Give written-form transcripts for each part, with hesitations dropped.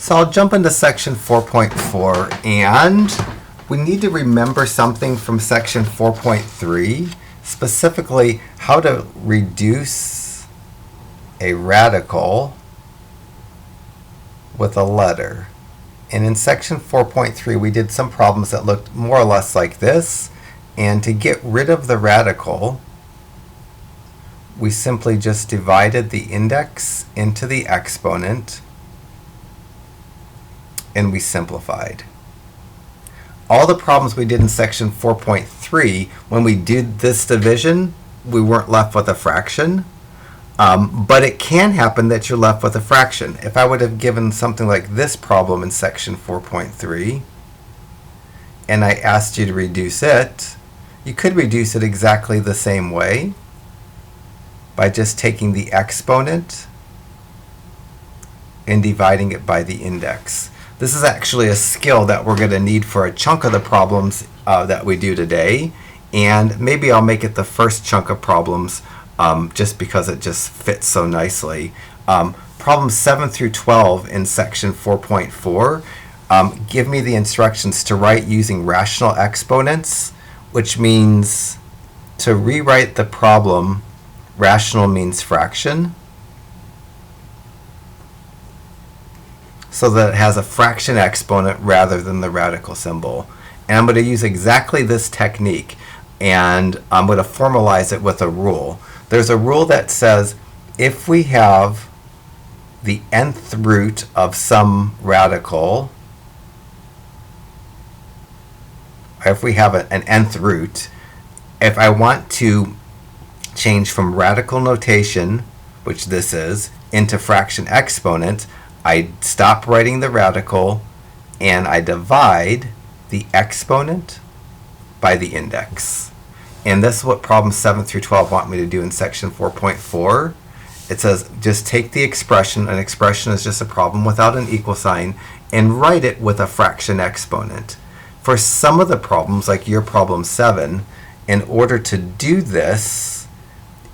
So I'll jump into section 4.4, and we need to remember something from section 4.3, specifically how to reduce a radical with a letter. And in section 4.3, we did some problems that looked more or less like this. And to get rid of the radical, we simply just divided the index into the exponent, and we simplified. All the problems we did in section 4.3, when we did this division, we weren't left with a fraction. But it can happen that you're left with a fraction. If I would have given something like this problem in section 4.3, and I asked you to reduce it, you could reduce it exactly the same way by just taking the exponent and dividing it by the index. This is actually a skill that we're going to need for a chunk of the problems that we do today, and maybe I'll make it the first chunk of problems just because it just fits so nicely. Problems 7 through 12 in section 4.4 give me the instructions to write using rational exponents, which means to rewrite the problem, rational means fraction, so that it has a fraction exponent rather than the radical symbol. And I'm going to use exactly this technique, and I'm going to formalize it with a rule. There's a rule that says if we have the nth root of some radical, or if we have an nth root, if I want to change from radical notation, which this is, into fraction exponent, I stop writing the radical and I divide the exponent by the index. And this is what problems 7 through 12 want me to do in section 4.4. It says just take the expression, an expression is just a problem without an equal sign, and write it with a fraction exponent. For some of the problems, like your problem 7, in order to do this,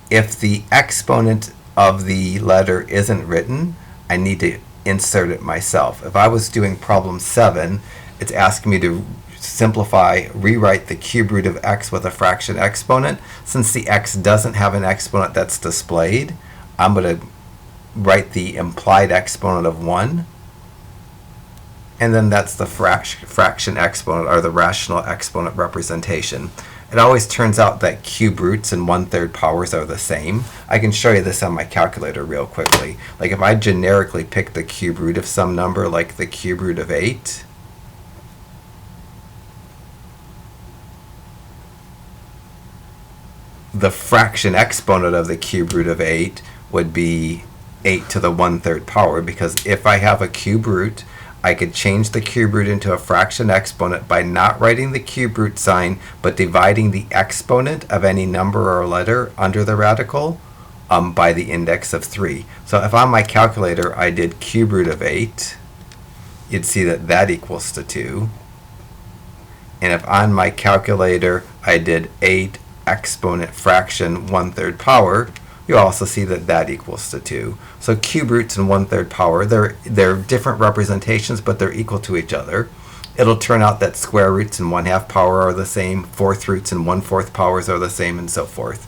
if the exponent of the letter isn't written, I need to insert it myself. If I was doing problem 7, it's asking me to simplify, rewrite the cube root of x with a fraction exponent. Since the x doesn't have an exponent that's displayed, I'm going to write the implied exponent of 1. And then that's the fraction exponent, or the rational exponent representation. It always turns out that cube roots and 1/3 powers are the same. I can show you this on my calculator real quickly. Like if I generically pick the cube root of some number, like the cube root of 8, the fraction exponent of the cube root of 8 would be 8 to the 1/3 power, because if I have a cube root, I could change the cube root into a fraction exponent by not writing the cube root sign, but dividing the exponent of any number or letter under the radical by the index of 3. So if on my calculator I did cube root of 8, you'd see that that equals to 2. And if on my calculator I did 8 exponent fraction 1/3 power, you also see that that equals to 2. So cube roots and 1/3 power, they're different representations, but they're equal to each other. It'll turn out that square roots and 1/2 power are the same, fourth roots and 1/4 powers are the same, and so forth.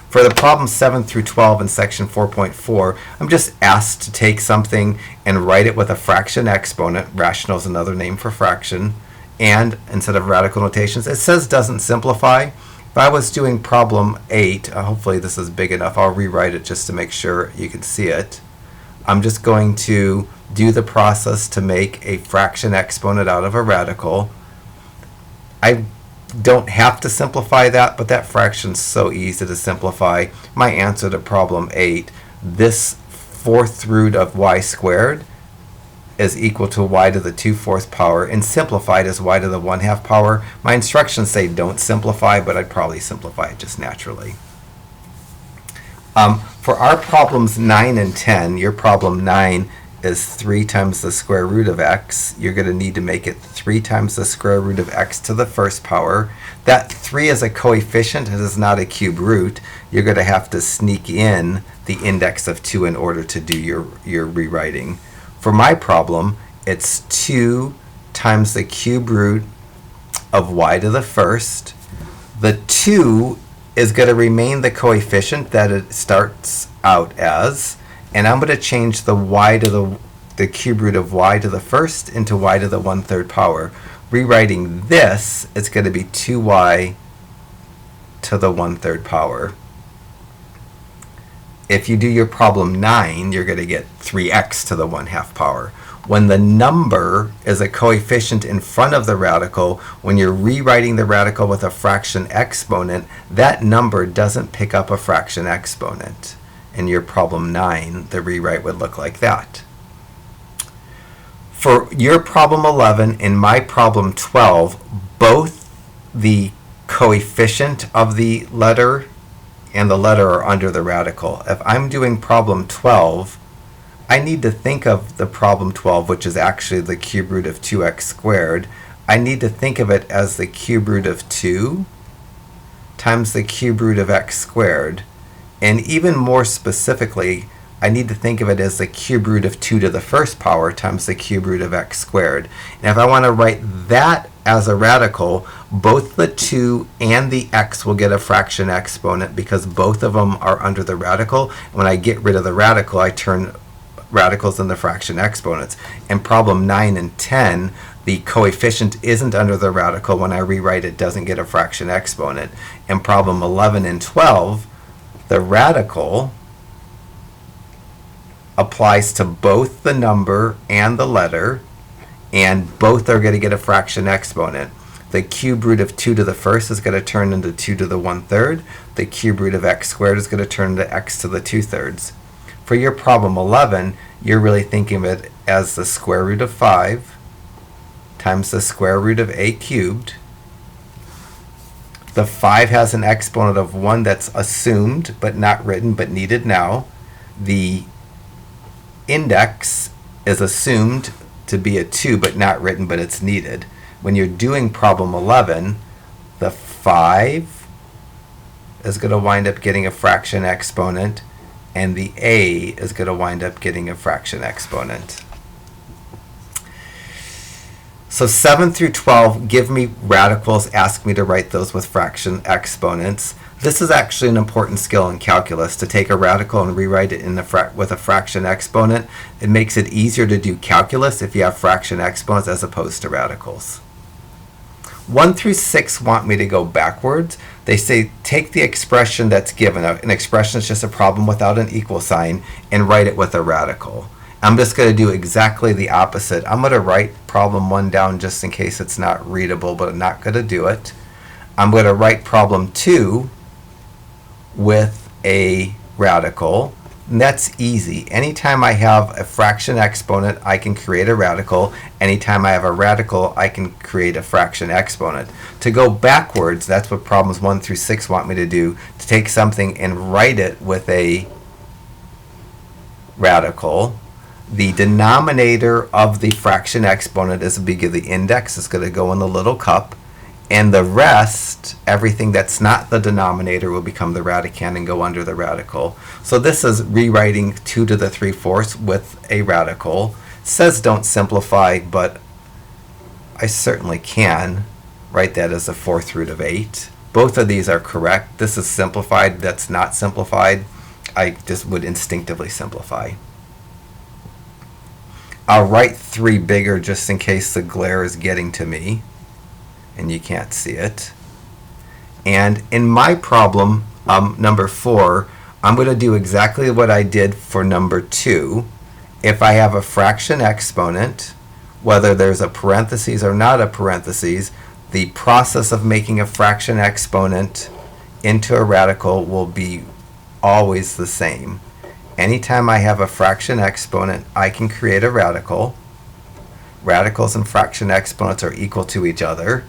For the problems 7 through 12 in section 4.4, I'm just asked to take something and write it with a fraction exponent. Rational is another name for fraction. And instead of radical notations, it says doesn't simplify. If I was doing problem 8, hopefully this is big enough, I'll rewrite it just to make sure you can see it. I'm just going to do the process to make a fraction exponent out of a radical. I don't have to simplify that, but that fraction's so easy to simplify. My answer to problem 8, this fourth root of y squared is equal to y to the 2/4 power, and simplified is y to the 1/2 power. My instructions say don't simplify, but I'd probably simplify it just naturally. For our problems 9 and 10, your problem 9 is 3 times the square root of x. You're going to need to make it 3 times the square root of x to the first power. That 3 is a coefficient, it is not a cube root. You're going to have to sneak in the index of 2 in order to do your rewriting. For my problem, it's 2 times the cube root of y to the first. The 2 is going to remain the coefficient that it starts out as, and I'm going to change the y to the cube root of y to the first into y to the 1/3 power. Rewriting this, it's going to be 2y to the 1/3 power. If you do your problem 9, you're going to get 3x to the 1/2 power. When the number is a coefficient in front of the radical, when you're rewriting the radical with a fraction exponent, that number doesn't pick up a fraction exponent. In your problem 9, the rewrite would look like that. For your problem 11 and my problem 12, both the coefficient of the letter and the letter are under the radical. If I'm doing problem 12, I need to think of the problem 12, which is actually the cube root of 2x squared. I need to think of it as the cube root of 2 times the cube root of x squared. And even more specifically, I need to think of it as the cube root of 2 to the first power times the cube root of x squared. And if I want to write that as a radical, both the 2 and the x will get a fraction exponent because both of them are under the radical. When I get rid of the radical, I turn radicals into fraction exponents. In problem 9 and 10, the coefficient isn't under the radical. When I rewrite it, doesn't get a fraction exponent. In problem 11 and 12, the radical applies to both the number and the letter, and both are going to get a fraction exponent. The cube root of 2 to the first is going to turn into 2 to the 1/3. The cube root of x squared is going to turn into x to the 2/3. For your problem 11, you're really thinking of it as the square root of 5 times the square root of a cubed. The 5 has an exponent of 1 that's assumed but not written but needed now. The index is assumed to be a 2 but not written, but it's needed. When you're doing problem 11, the 5 is going to wind up getting a fraction exponent, and the a is going to wind up getting a fraction exponent. So 7 through 12 give me radicals, ask me to write those with fraction exponents. This is actually an important skill in calculus, to take a radical and rewrite it in with a fraction exponent. It makes it easier to do calculus if you have fraction exponents as opposed to radicals. 1 through 6 want me to go backwards. They say take the expression that's given. An expression is just a problem without an equal sign, and write it with a radical. I'm just going to do exactly the opposite. I'm going to write problem 1 down just in case it's not readable, but I'm not going to do it. I'm going to write problem 2 with a radical. And that's easy. Anytime I have a fraction exponent, I can create a radical. Anytime I have a radical, I can create a fraction exponent. To go backwards, that's what problems 1 through 6 want me to do, to take something and write it with a radical. The denominator of the fraction exponent is the index. It's going to go in the little cup. And the rest, everything that's not the denominator, will become the radicand and go under the radical. So this is rewriting 2 to the 3/4 with a radical. It says don't simplify, but I certainly can write that as a 4th root of 8. Both of these are correct. This is simplified. That's not simplified. I just would instinctively simplify. I'll write 3 bigger just in case the glare is getting to me and you can't see it. And in my problem, number 4, I'm going to do exactly what I did for number 2. If I have a fraction exponent, whether there's a parentheses or not a parentheses, the process of making a fraction exponent into a radical will be always the same. Anytime I have a fraction exponent, I can create a radical. Radicals and fraction exponents are equal to each other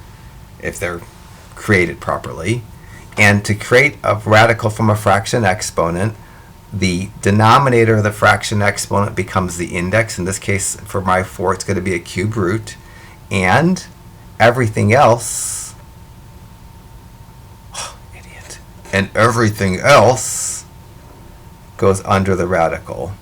if they're created properly. And to create a radical from a fraction exponent, the denominator of the fraction exponent becomes the index. In this case, for my 4, it's going to be a cube root. And everything else, idiot, and everything else goes under the radical.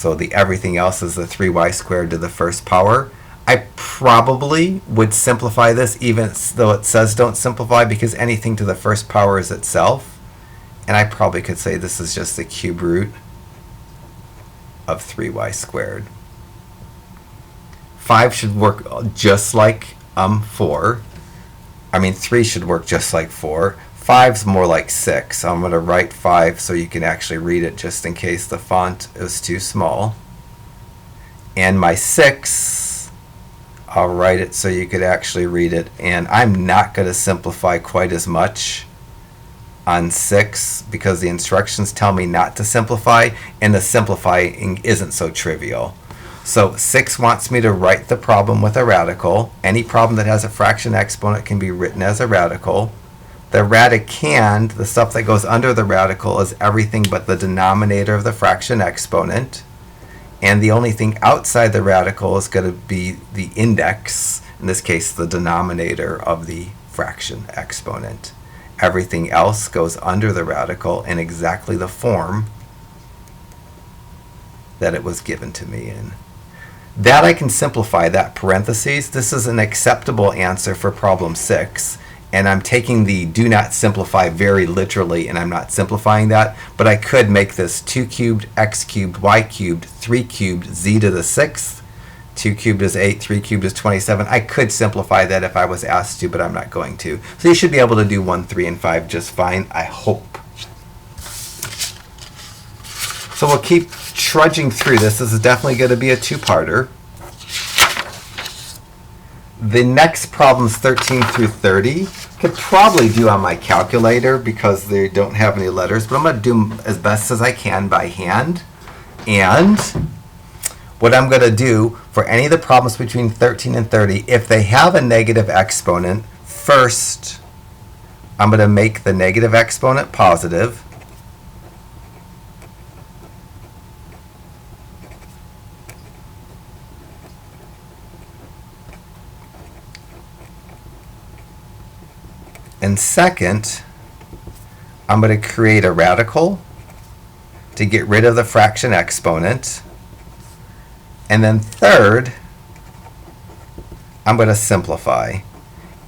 So the everything else is the 3y squared to the first power. I probably would simplify this even though it says don't simplify, because anything to the first power is itself. And I probably could say this is just the cube root of 3y squared. 5 should work just like 4. I mean, 3 should work just like 4. 5's more like 6. So I'm going to write 5 so you can actually read it, just in case the font is too small. And my 6, I'll write it so you could actually read it. And I'm not going to simplify quite as much on 6 because the instructions tell me not to simplify, and the simplifying isn't so trivial. So 6 wants me to write the problem with a radical. Any problem that has a fraction exponent can be written as a radical. The radicand, the stuff that goes under the radical, is everything but the denominator of the fraction exponent. And the only thing outside the radical is going to be the index, in this case the denominator of the fraction exponent. Everything else goes under the radical in exactly the form that it was given to me in. That I can simplify, that parentheses. This is an acceptable answer for problem 6. And I'm taking the do not simplify very literally, and I'm not simplifying that. But I could make this 2 cubed, x cubed, y cubed, 3 cubed, z to the 6th. 2 cubed is 8, 3 cubed is 27. I could simplify that if I was asked to, but I'm not going to. So you should be able to do 1, 3, and 5 just fine, I hope. So we'll keep trudging through this. This is definitely going to be a two-parter. The next problems 13 through 30 could probably do on my calculator because they don't have any letters, but I'm going to do them as best as I can by hand. And what I'm going to do for any of the problems between 13 and 30, if they have a negative exponent, first I'm going to make the negative exponent positive. And second, I'm going to create a radical to get rid of the fraction exponent. And then third, I'm going to simplify.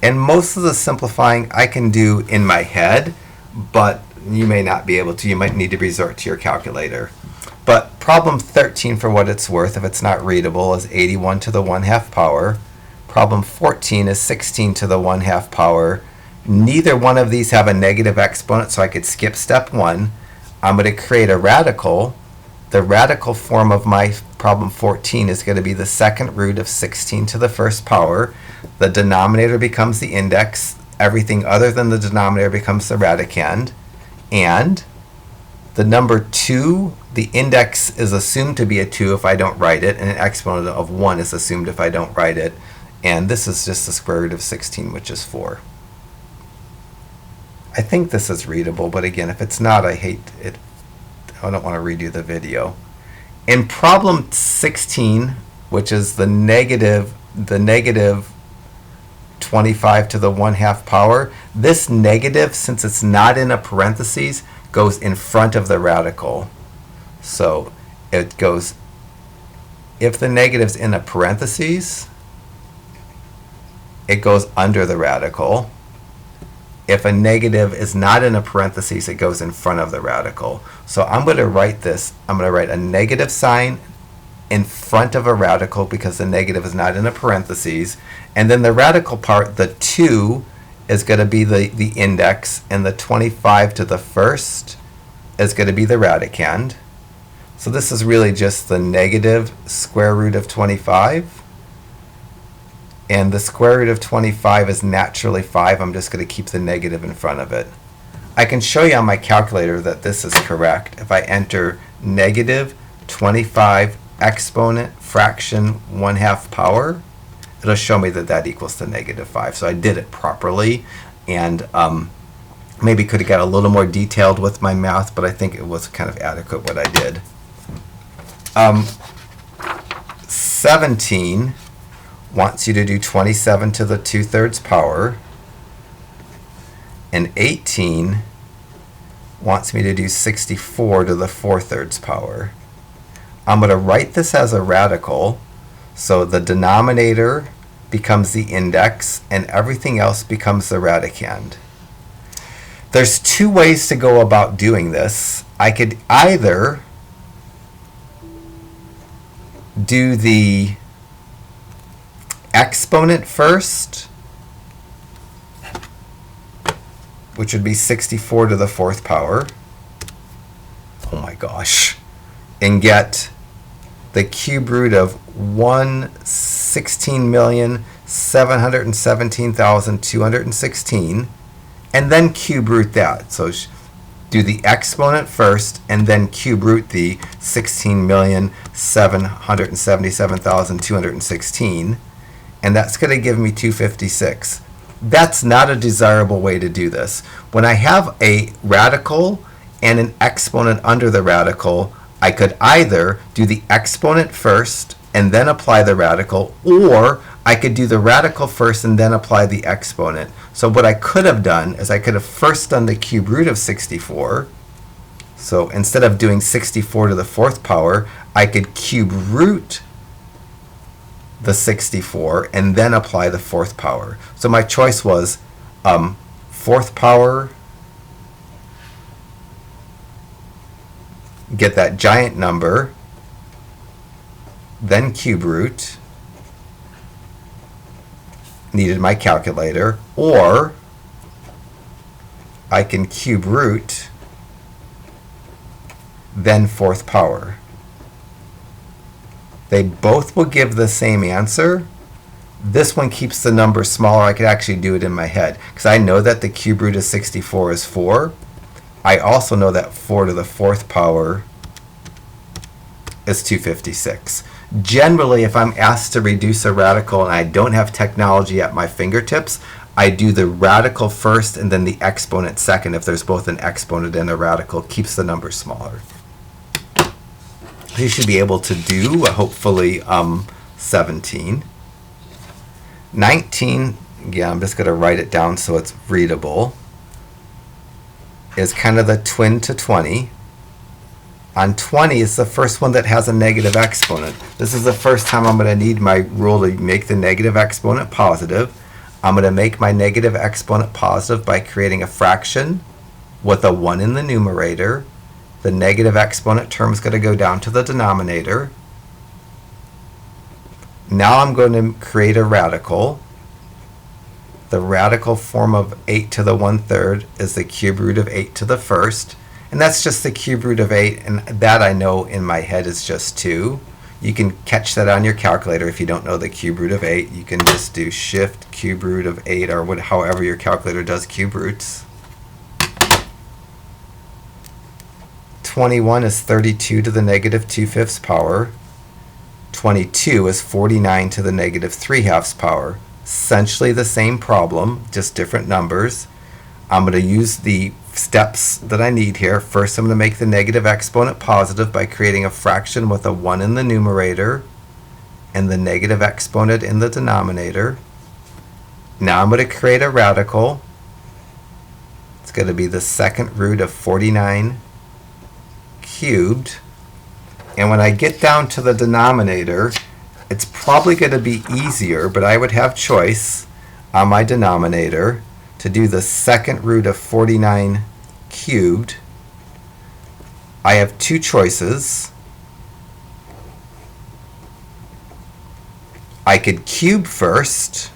And most of the simplifying I can do in my head, but you may not be able to. You might need to resort to your calculator. But problem 13, for what it's worth, if it's not readable, is 81 to the 1/2 power. Problem 14 is 16 to the 1/2 power. Neither one of these have a negative exponent, so I could skip step 1. I'm going to create a radical. The radical form of my problem 14 is going to be the second root of 16 to the first power. The denominator becomes the index. Everything other than the denominator becomes the radicand. And the number 2, the index is assumed to be a 2 if I don't write it, and an exponent of 1 is assumed if I don't write it. And this is just the square root of 16, which is 4. I think this is readable, but again, if it's not, I hate it. I don't want to redo the video. In problem 16, which is the negative 25 to the 1/2 power, this negative, since it's not in a parentheses, goes in front of the radical. So it goes, if the negative's in a parentheses, it goes under the radical. If a negative is not in a parentheses, it goes in front of the radical. So I'm going to write this. I'm going to write a negative sign in front of a radical because the negative is not in a parentheses. And then the radical part, the 2, is going to be the index, and the 25 to the first is going to be the radicand. So this is really just the negative square root of 25. And the square root of 25 is naturally 5. I'm just going to keep the negative in front of it. I can show you on my calculator that this is correct. If I enter negative 25 exponent fraction 1/2 power, it'll show me that that equals to negative 5. So I did it properly, and maybe could have got a little more detailed with my math, but I think it was kind of adequate what I did. 17 wants you to do 27 to the 2/3 power, and 18 wants me to do 64 to the 4/3 power. I'm going to write this as a radical, so the denominator becomes the index and everything else becomes the radicand. There's two ways to go about doing this. I could either do the exponent first, which would be 64 to the fourth power. Oh my gosh. And get the cube root of 116,717,216, and then cube root that. So do the exponent first and then cube root the 16,777,216, and that's going to give me 256. That's not a desirable way to do this. When I have a radical and an exponent under the radical, I could either do the exponent first and then apply the radical, or I could do the radical first and then apply the exponent. So what I could have done is I could have first done the cube root of 64. So instead of doing 64 to the fourth power, I could cube root the 64 and then apply the fourth power. So my choice was fourth power, get that giant number, then cube root, needed my calculator, or I can cube root, then fourth power. They both will give the same answer. This one keeps the number smaller. I could actually do it in my head because I know that the cube root of 64 is 4. I also know that 4 to the fourth power is 256. Generally, if I'm asked to reduce a radical and I don't have technology at my fingertips, I do the radical first and then the exponent second. If there's both an exponent and a radical, keeps the number smaller. You should be able to do, hopefully, 17. 19, yeah, I'm just going to write it down so it's readable, is kind of the twin to 20. On 20, it's the first one that has a negative exponent. This is the first time I'm going to need my rule to make the negative exponent positive. I'm going to make my negative exponent positive by creating a fraction with a 1 in the numerator. The negative exponent term is going to go down to the denominator. Now I'm going to create a radical. The radical form of 8 to the 1/3 is the cube root of 8 to the first. And that's just the cube root of 8, and that I know in my head is just 2. You can catch that on your calculator if you don't know the cube root of 8. You can just do shift cube root of 8 or however your calculator does cube roots. 21 is 32 to the negative 2/5 power. 22 is 49 to the negative 3/2 power. Essentially the same problem, just different numbers. I'm going to use the steps that I need here. First, I'm going to make the negative exponent positive by creating a fraction with a 1 in the numerator and the negative exponent in the denominator. Now I'm going to create a radical. It's going to be the second root of 49 cubed. And when I get down to the denominator, it's probably going to be easier, but I would have choice on my denominator to do the second root of 49 cubed. I have two choices. I could cube first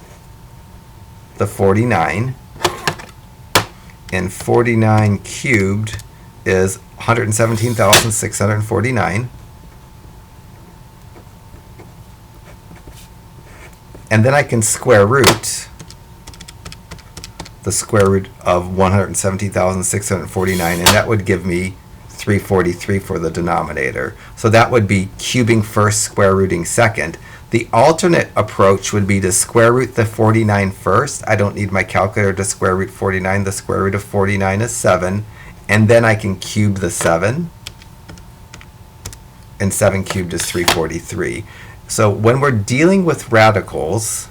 the 49, and 49 cubed is 117,649. And then I can square root the square root of 117,649, and that would give me 343 for the denominator. So that would be cubing first, square rooting second. The alternate approach would be to square root the 49 first. I don't need my calculator to square root 49. The square root of 49 is 7. And then I can cube the 7. And 7 cubed is 343. So when we're dealing with radicals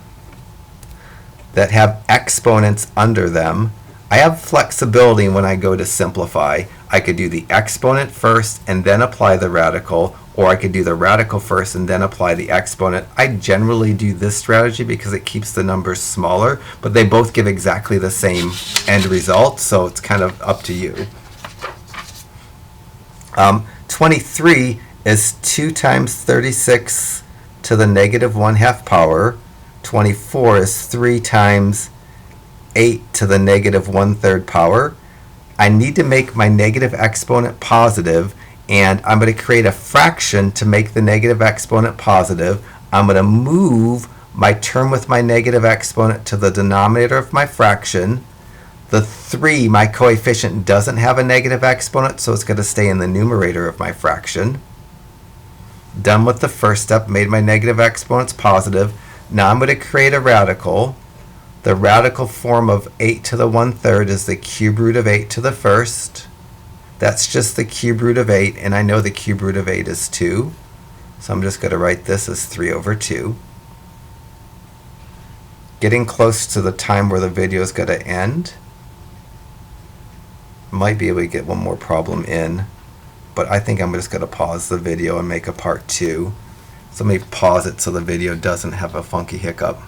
that have exponents under them, I have flexibility when I go to simplify. I could do the exponent first and then apply the radical, or I could do the radical first and then apply the exponent. I generally do this strategy because it keeps the numbers smaller, but they both give exactly the same end result, so it's kind of up to you. 23 is 2 times 36 to the negative 1/2 power. 24 is 3 times 8 to the negative 1/3 power. I need to make my negative exponent positive, and I'm going to create a fraction to make the negative exponent positive. I'm going to move my term with my negative exponent to the denominator of my fraction. The 3, my coefficient, doesn't have a negative exponent, so it's going to stay in the numerator of my fraction. Done with the first step, made my negative exponents positive. Now I'm going to create a radical. The radical form of 8 to the 1/3 is the cube root of 8 to the first. That's just the cube root of 8, and I know the cube root of 8 is 2. So I'm just going to write this as 3 over 2. Getting close to the time where the video is going to end. Might be able to get one more problem in, but I think I'm just going to pause the video and make a part 2. So let me pause it so the video doesn't have a funky hiccup.